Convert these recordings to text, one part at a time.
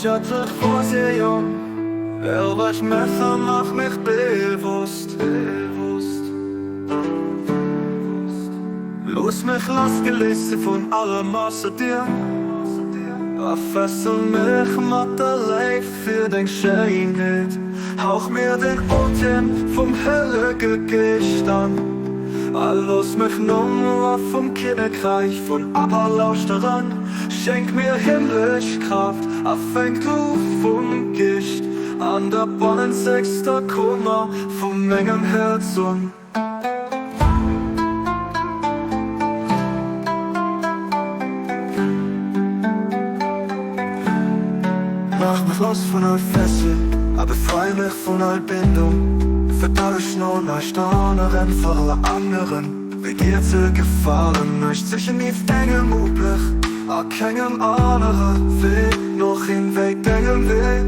Uçatır fosyon Elbaş mesel mach mich bewusst Los mich losgelassen von allem außer dir Fessel mich mit der Leib für den Schönheit Hauch mir den Atem vom Hölle Gestern Alles mich nur vom Königreich von Apalaus daran Schenk mir himmlisch Kraft, fängt du vom Gicht An der Bonnen sechster Kummer vom Mengen Herzen Mach mich los von all Fessel, aber frei mich von all Bindung Verdadurch nur leicht anderen für alle anderen Wie dir zu gefallen, nicht sicher nie denken möglich keinem anderen Weg noch hinweg denken will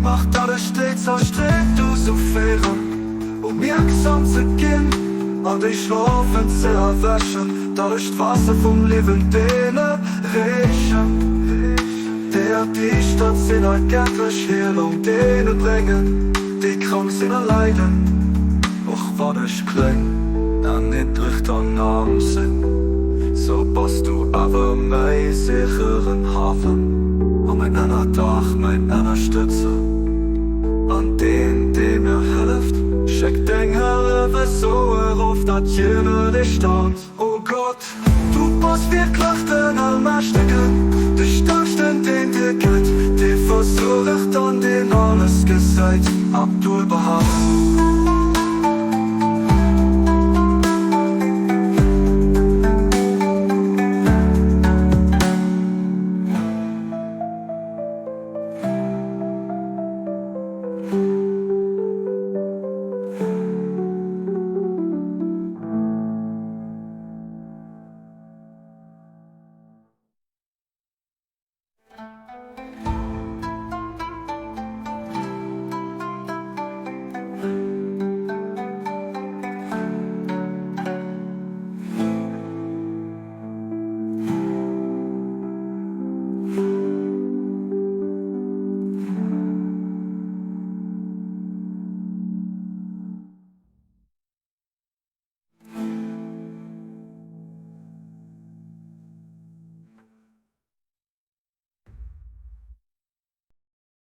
Mach alles stets so strikt, du so fairen Wirksam zu gehen und dich schlafen zu erwäschen Dadurch Wasser vom Leben denen riechen Der die Stadt sind ein göttlich Heilung denen bringen Die krank sind leiden Och wat ich kling dann nicht durch den Namen sind So bist du aber mein sicheren Hafen Und mein einer Dach, mein einer Stütze An den, der mir hilft Schick den Hölle, so ruft, dass jeder dich staunt Oh Gott, du bist wirklich den Allmächtigen Du stärkst in den dir geht Die versucht an den alles gesagt Abdul Bahá